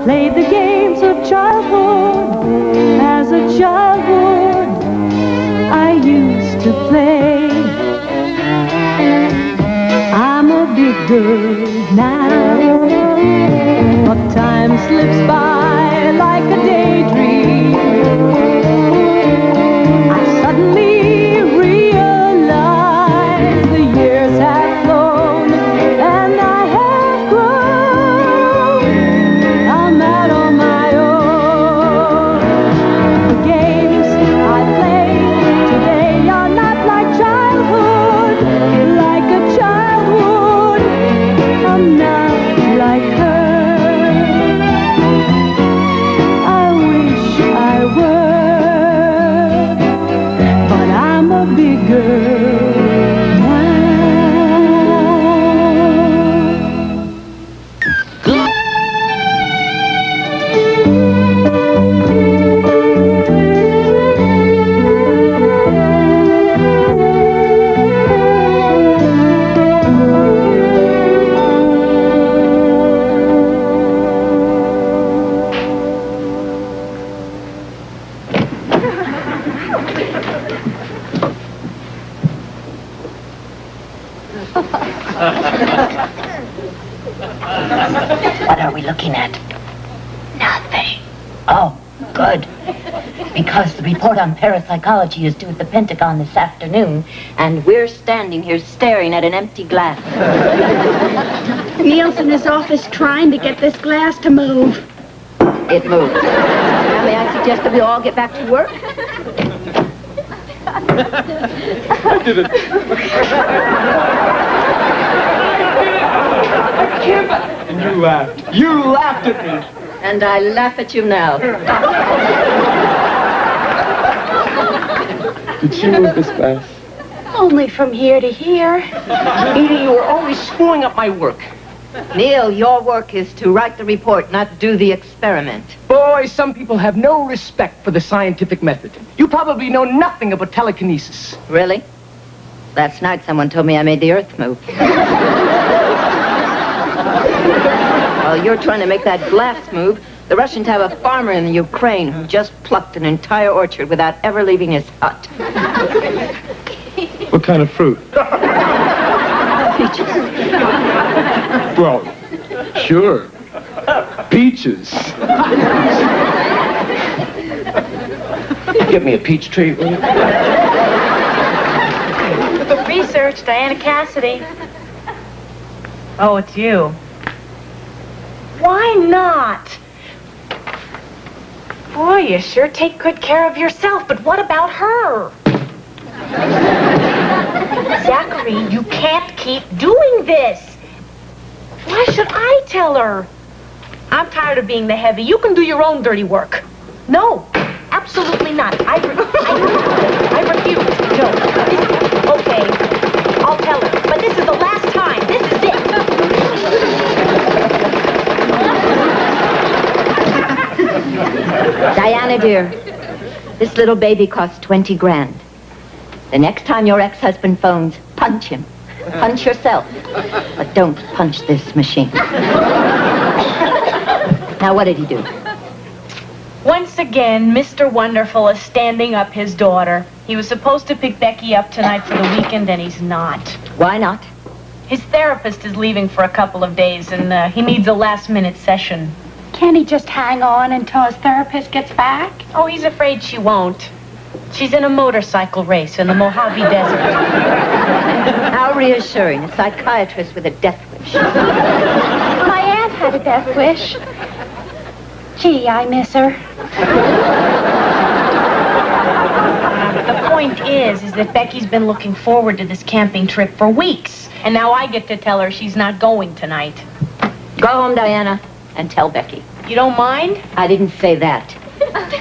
played the games of childhood as a childhood I used to play. I'm a big girl now, but time slips by like a daydream. I suddenly realize the years have flown and I have grown. I'm out on my own. The games I play today are not like childhood, like a child would. I'm not like her. I wish I were, but I'm a big girl now. What are we looking at? Nothing. Oh, good. Because the report on parapsychology is due at the Pentagon this afternoon, and we're standing here staring at an empty glass. Neil's in his office trying to get this glass to move. It moves. Now, may I suggest that we all get back to work? I did it. And you laughed. You laughed at me. And I laugh at you now. Did she move this glass? Only from here to here. Edie, you were always screwing up my work. Neil, your work is to write the report, not do the experiment. Boy, some people have no respect for the scientific method. You probably know nothing about telekinesis. Really? Last night someone told me I made the earth move. While you're trying to make that glass move, the Russians have a farmer in the Ukraine who just plucked an entire orchard without ever leaving his hut. What kind of fruit? Peaches. Well, sure. Peaches. Give me a peach tree, will you? Research, Diana Cassidy. Oh, it's you. Why not? Boy, you sure take good care of yourself, but what about her? Zachary, you can't keep doing this. Why should I tell her? I'm tired of being the heavy. You can do your own dirty work. No, absolutely not. I refuse. No. Okay, I'll tell her. But this is the last time. This is it. Diana, dear, this little baby costs 20 grand. The next time your ex-husband phones, punch him. Punch yourself. But don't punch this machine. Now, what did he do? Once again, Mr. Wonderful is standing up his daughter. He was supposed to pick Becky up tonight for the weekend, and he's not. Why not? His therapist is leaving for a couple of days, and he needs a last-minute session. Can't he just hang on until his therapist gets back? Oh, he's afraid she won't. She's in a motorcycle race in the Mojave Desert. How reassuring. A psychiatrist with a death wish. My aunt had a death wish. Gee, I miss her. The point is that Becky's been looking forward to this camping trip for weeks. And now I get to tell her she's not going tonight. Go home, Diana, and tell Becky. You don't mind? I didn't say that.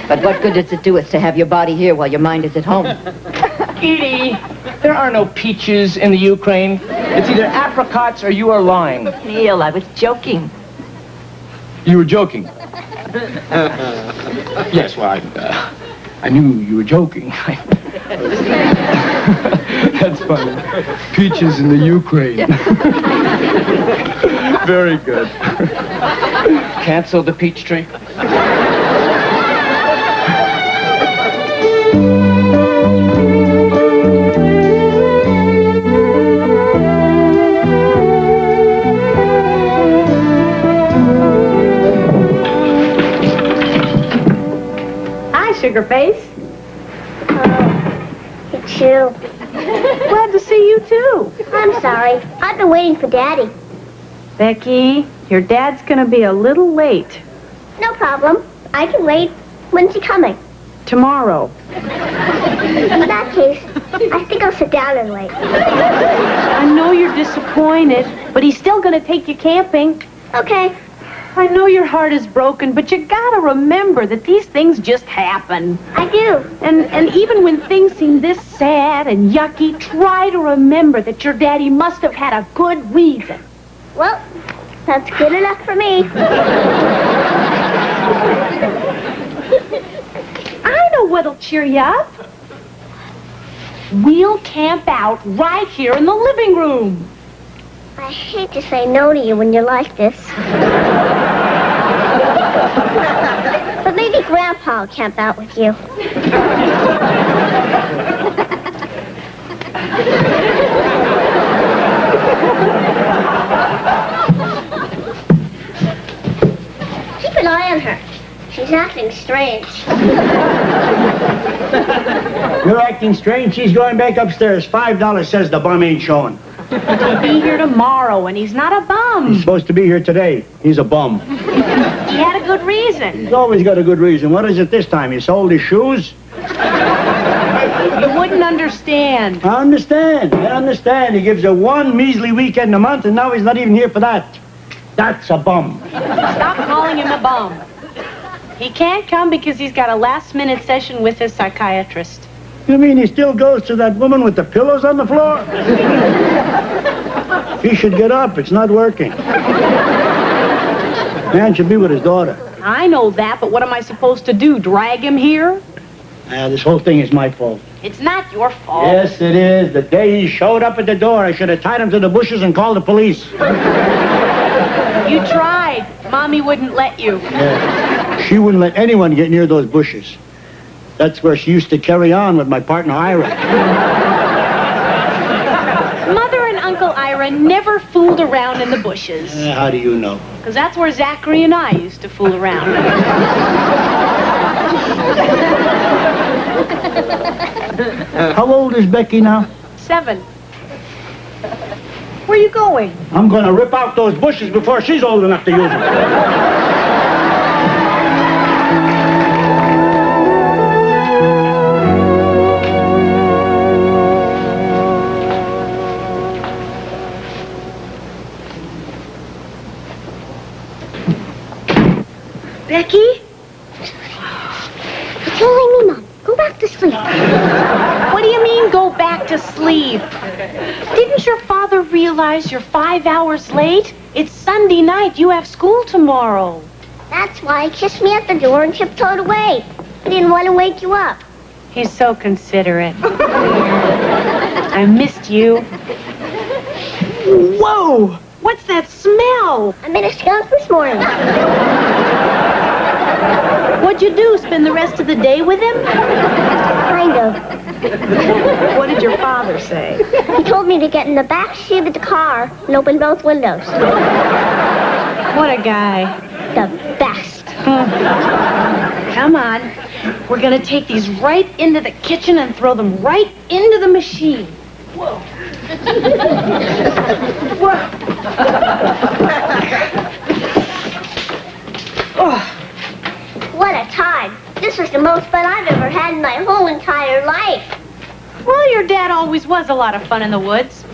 But what good does it do us to have your body here while your mind is at home? Edie, there are no peaches in the Ukraine. It's either apricots or you are lying. Neil, I was joking. You were joking. Yes, well, I knew you were joking. That's funny. Peaches in the Ukraine. Very good. Cancel the peach tree. Hi, Sugar Face. It's you. Glad to see you, too. I'm sorry. I've been waiting for Daddy. Becky, your dad's gonna be a little late. No problem. I can wait. When's he coming? Tomorrow. In that case, I think I'll sit down and wait. I know you're disappointed, but he's still gonna take you camping. Okay. I know your heart is broken, but you gotta remember that these things just happen. I do. And even when things seem this sad and yucky, try to remember that your daddy must have had a good reason. Well, that's good enough for me. I know what'll cheer you up. We'll camp out right here in the living room. I hate to say no to you when you're like this. But maybe Grandpa will camp out with you. Keep an eye on her. She's acting strange. You're acting strange. She's going back upstairs. $5 says the bum ain't showing. He'll be here tomorrow, and he's not a bum. He's supposed to be here today. He's a bum. He had a good reason. He's always got a good reason. What is it this time? He sold his shoes? You wouldn't understand. I understand. He gives her one measly weekend a month, and now he's not even here for that. That's a bum. Stop calling him a bum. He can't come because he's got a last-minute session with his psychiatrist. You mean he still goes to that woman with the pillows on the floor? He should get up. It's not working. Man should be with his daughter. I know that, but what am I supposed to do, drag him here? This whole thing is my fault. It's not your fault. Yes, it is. The day he showed up at the door, I should have tied him to the bushes and called the police. You tried. Mommy wouldn't let you. Yeah. She wouldn't let anyone get near those bushes. That's where she used to carry on with my partner, Ira. Mother and Uncle Ira never fooled around in the bushes. How do you know? Because that's where Zachary and I used to fool around. How old is Becky now? 7. Where are you going? I'm going to rip out those bushes before she's old enough to use them. Becky? You're killing me, Mom. Go back to sleep. What do you mean, go back to sleep? Didn't your father realize you're 5 hours late? It's Sunday night. You have school tomorrow. That's why he kissed me at the door and tiptoed away. He didn't want to wake you up. He's so considerate. I missed you. Whoa! What's that smell? I made a skunk this morning. What'd you do, spend the rest of the day with him? Kind of. What did your father say? He told me to get in the back seat of the car and open both windows. What a guy. The best. Come on. We're gonna take these right into the kitchen and throw them right into the machine. Whoa. Whoa. Oh. What a time. This was the most fun I've ever had in my whole entire life. Well, your dad always was a lot of fun in the woods.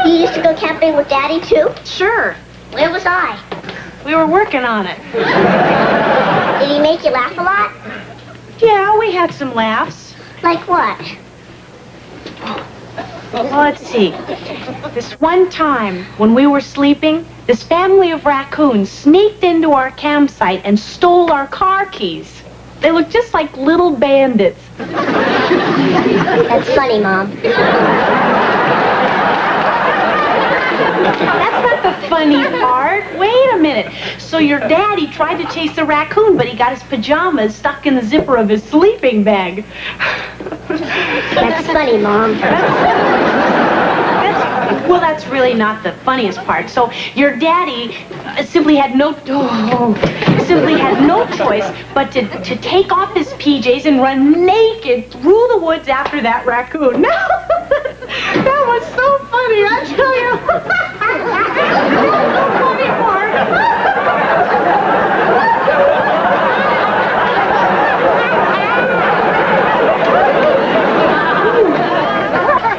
You used to go camping with Daddy, too? Sure. Where was I? We were working on it. Did he make you laugh a lot? Yeah, we had some laughs. Like what? Well, let's see. This one time, when we were sleeping, this family of raccoons sneaked into our campsite and stole our car keys. They looked just like little bandits. That's funny, Mom. That's not the funny part. Wait a minute. So your daddy tried to chase a raccoon, but he got his pajamas stuck in the zipper of his sleeping bag. That's funny, Mom. Well, that's really not the funniest part. So your daddy simply had no choice but to take off his PJs and run naked through the woods after that raccoon. That was so funny, I tell you. The funny part.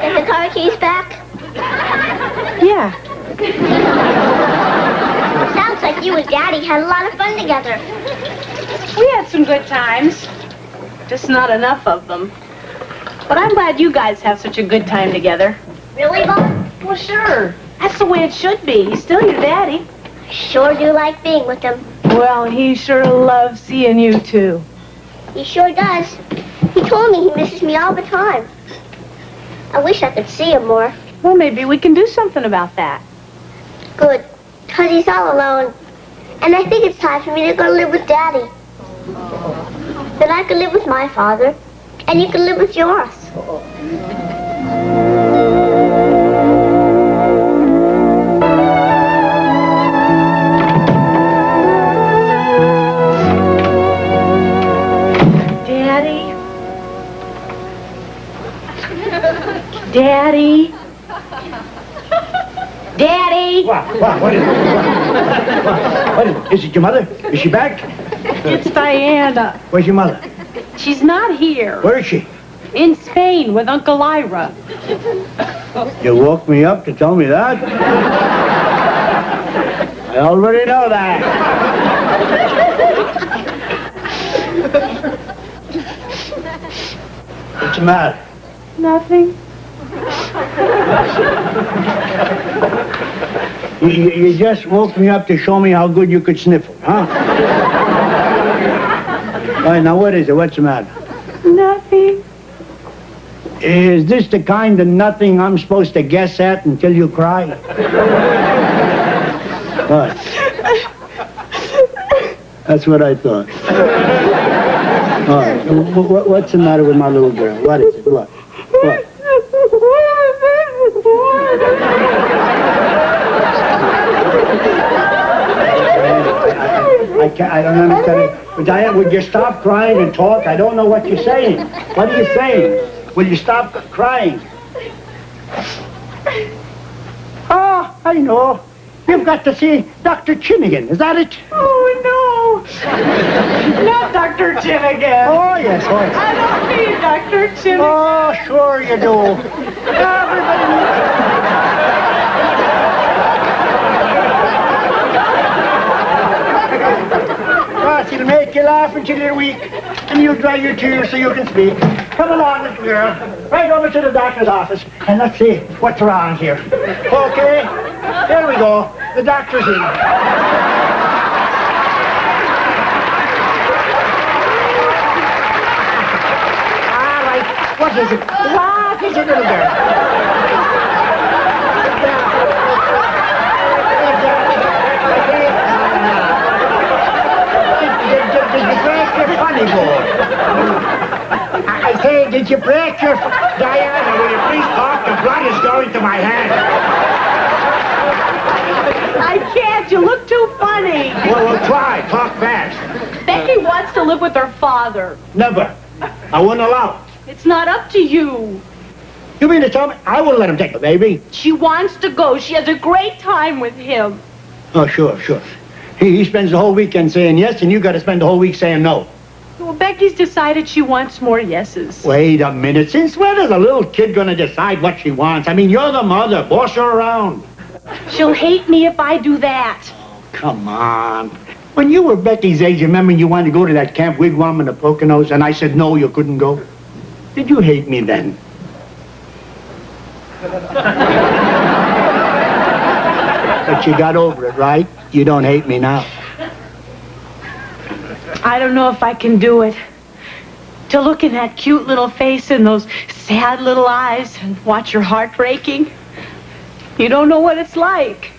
Is the car keys back? Yeah. Sounds like you and Daddy had a lot of fun together. We had some good times. Just not enough of them. But I'm glad you guys have such a good time together. Really, Mom? Well, sure. That's the way it should be. He's still your daddy. I sure do like being with him. Well, he sure loves seeing you, too. He sure does. He told me he misses me all the time. I wish I could see him more. Well, maybe we can do something about that. Good, 'cause he's all alone. And I think it's time for me to go live with Daddy. Then I could live with my father, and you could live with yours. Daddy? Daddy? Daddy? What is it? What is it? Is it your mother? Is she back? It's Diana. Where's your mother? She's not here. Where is she? In Spain with Uncle Ira. You woke me up to tell me that? I already know that. What's the matter? Nothing. You just woke me up to show me how good you could sniffle, huh? All right, now what is it? What's the matter? Nothing. Is this the kind of nothing I'm supposed to guess at until you cry? What? That's what I thought. All right, what's the matter with my little girl? What is it? What? What? I don't understand. But Diane, would you stop crying and talk? I don't know what you're saying. What are you saying? Will you stop crying? Oh, I know. You've got to see Dr. Chinnigan. Is that it? Oh, no. Not Dr. Chinnigan. Oh, yes, oh, yes. I don't need Dr. Chinnigan. Oh, sure you do. Everybody It'll make you laugh until you're weak, and you'll dry your tears so you can speak. Come along, little girl. Right over to the doctor's office, and let's see what's wrong here. Okay? There we go. The doctor's in. All right. What is it? What is it, little girl? Did you break your funny bone? I say, did you break your... Diana, will you please talk? The blood is going to my hand. I can't. You look too funny. Well, we'll try. Talk fast. Becky wants to live with her father. Never. I wouldn't allow it. It's not up to you. You mean to tell me I wouldn't let him take the baby? She wants to go. She has a great time with him. Oh, sure. He spends the whole weekend saying yes, and you got to spend the whole week saying no. Well, Becky's decided she wants more yeses. Wait a minute. Since when is a little kid going to decide what she wants? I mean, you're the mother. Boss her around. She'll hate me if I do that. Come on. When you were Becky's age, remember you wanted to go to that Camp Wigwam in the Poconos, and I said no, you couldn't go? Did you hate me then? But you got over it, right? You don't hate me now. I don't know if I can do it. To look in that cute little face and those sad little eyes and watch your heart breaking. You don't know what it's like.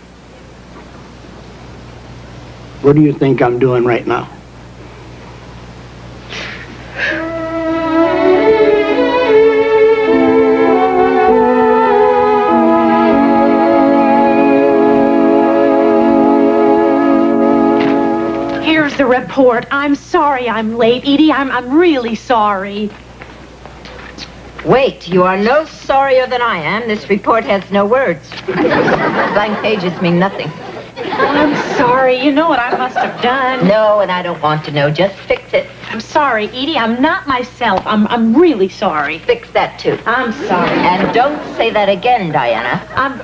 What do you think I'm doing right now? Here's the report. I'm sorry I'm late, Edie. I'm really sorry. Wait, you are no sorrier than I am. This report has no words. Blank pages mean nothing. I'm sorry. You know what I must have done. No, and I don't want to know. Just fix it. I'm sorry, Edie. I'm not myself. I'm really sorry. Fix that, too. I'm sorry. And don't say that again, Diana. I'm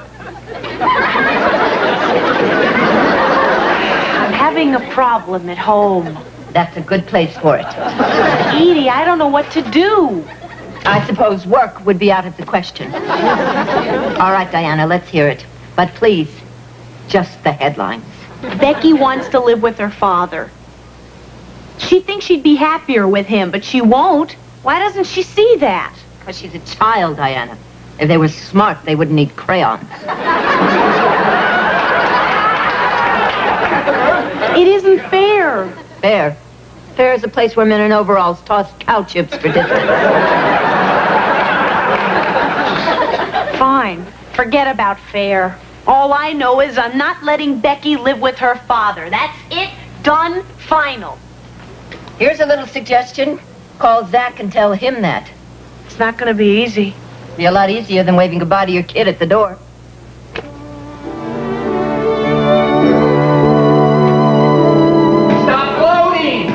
having a problem at home. That's a good place for it. Edie, I don't know what to do. I suppose work would be out of the question. All right, Diana, let's hear it. But please, just the headlines. Becky wants to live with her father. She thinks she'd be happier with him, but she won't. Why doesn't she see that? Because she's a child, Diana. If they were smart, they wouldn't need crayons. It isn't fair. Fair. Fair is a place where men in overalls toss cow chips for distance. Fine. Forget about fair. All I know is I'm not letting Becky live with her father. That's it. Done. Final. Here's a little suggestion. Call Zach and tell him that. It's not going to be easy. Be a lot easier than waving goodbye to your kid at the door. Stop loading!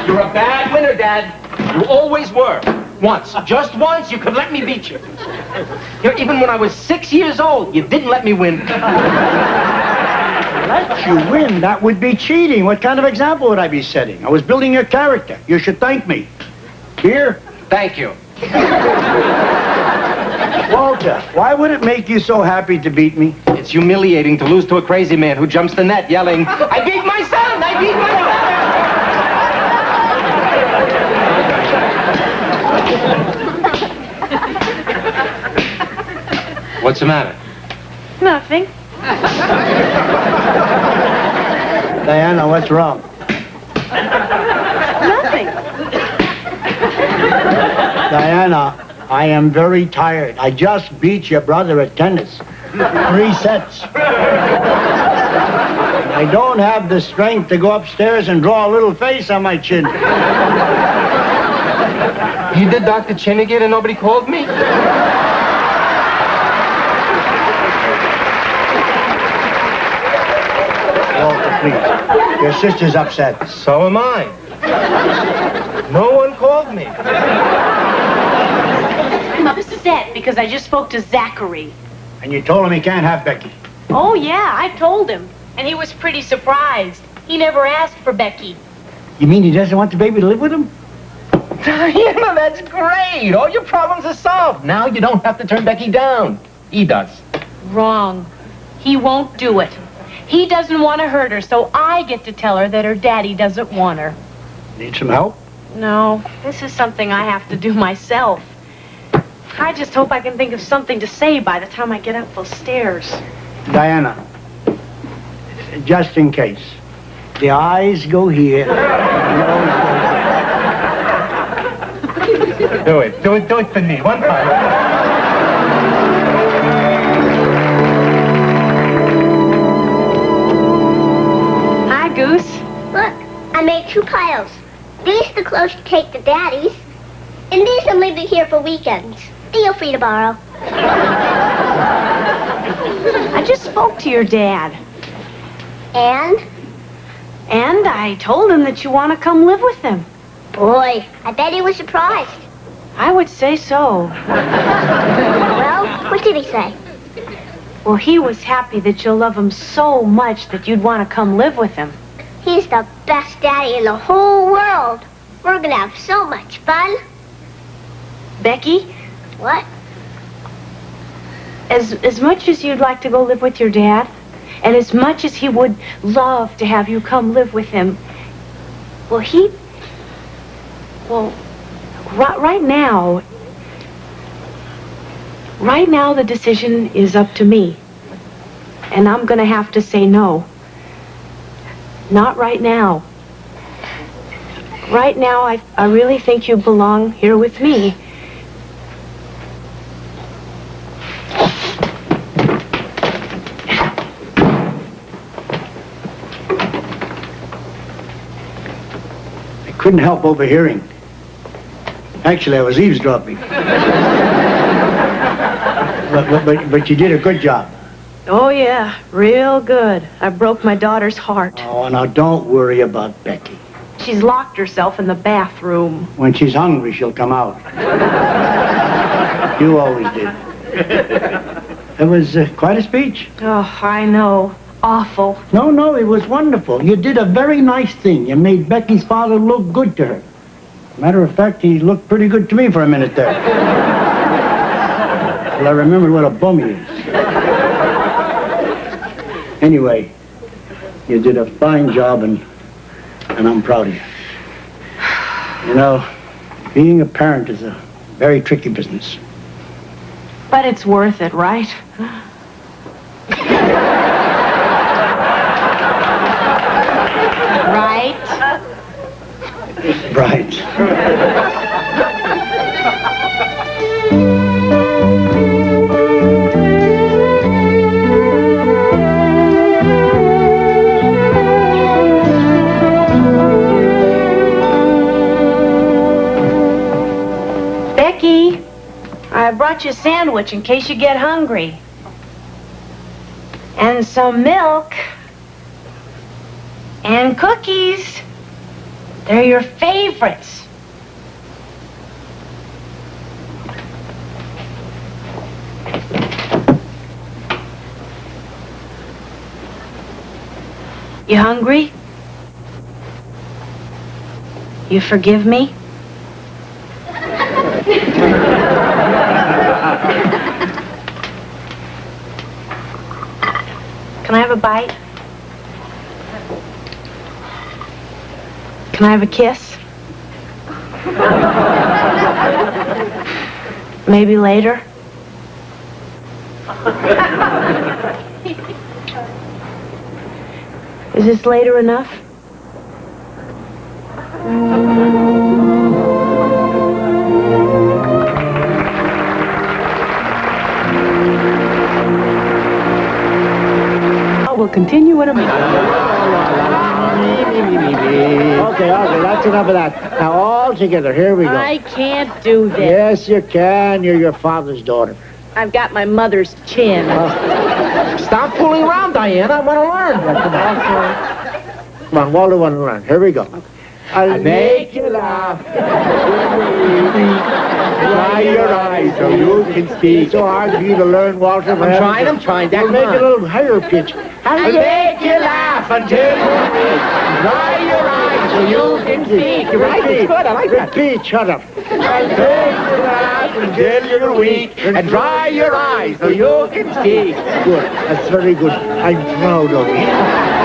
You're a bad winner, Dad. You always were. Once, just once, you could let me beat you. Even when I was 6 years old, you didn't let me win. Let you win? That would be cheating. What kind of example would I be setting? I was building your character. You should thank me. Here. Thank you. Walter, why would it make you so happy to beat me? It's humiliating to lose to a crazy man who jumps the net yelling, I beat my son! I beat my son! What's the matter? Nothing. Diana, what's wrong? Nothing. Diana, I am very tired. I just beat your brother at tennis. 3 sets. I don't have the strength to go upstairs and draw a little face on my chin. You did Dr. Chin again and nobody called me? Walter, please. Your sister's upset. So am I. No one called me. I'm upset because I just spoke to Zachary. And you told him he can't have Becky. Oh, yeah, I told him. And he was pretty surprised. He never asked for Becky. You mean he doesn't want the baby to live with him? Diana, that's great. All your problems are solved. Now you don't have to turn Becky down. He does. Wrong. He won't do it. He doesn't want to hurt her, so I get to tell her that her daddy doesn't want her. Need some help? No, this is something I have to do myself. I just hope I can think of something to say by the time I get up those stairs. Diana, just in case. The eyes go here. Do it for me. One time. Hi, Goose. Look, I made 2 piles. These are the clothes to take to Daddy's. And these I'm leaving here for weekends. Feel free to borrow. I just spoke to your dad. And? And I told him that you want to come live with him. Boy, I bet he was surprised. I would say so. Well, what did he say? Well, he was happy that you'll love him so much that you'd want to come live with him. He's the best daddy in the whole world. We're gonna have so much fun. Becky, What? as much as you'd like to go live with your dad, and as much as he would love to have you come live with him, right now the decision is up to me. And I'm gonna have to say no. Not right now. Right now, I really think you belong here with me. I couldn't help overhearing. Actually, I was eavesdropping. But you did a good job. Oh, yeah, real good. I broke my daughter's heart. Oh, now don't worry about Becky. She's locked herself in the bathroom. When she's hungry, she'll come out. You always did. It was quite a speech. Oh, I know. Awful. No, it was wonderful. You did a very nice thing. You made Becky's father look good to her. Matter of fact, he looked pretty good to me for a minute there. Well, I remembered what a bum he is. Anyway, you did a fine job, and I'm proud of you. You know, being a parent is a very tricky business. But it's worth it, right? Right? Right. Becky, I brought you a sandwich in case you get hungry. And some milk. And cookies. They're your favorites. You hungry? You forgive me? Can I have a bite? Can I have a kiss? Maybe later? Is this later enough? We'll continue in a minute. Okay, that's enough of that. Now, all together, here we go. I can't do this. Yes, you can. You're your father's daughter. I've got my mother's chin. Stop fooling around, Diana. I want to learn. Come on, Walter want to learn. Here we go. I'll make you laugh. Dry your eyes so you can speak. It's so hard for you to learn, Walter. I'm trying. That Make it a little higher pitch. I'll make you laugh until you speak. Dry your eyes so you can speak. You're right. It's good. I like that. Repeat. Shut up. I'll make you laugh until you're weak and dry your eyes so you can speak. Good. That's very good. I'm proud of you.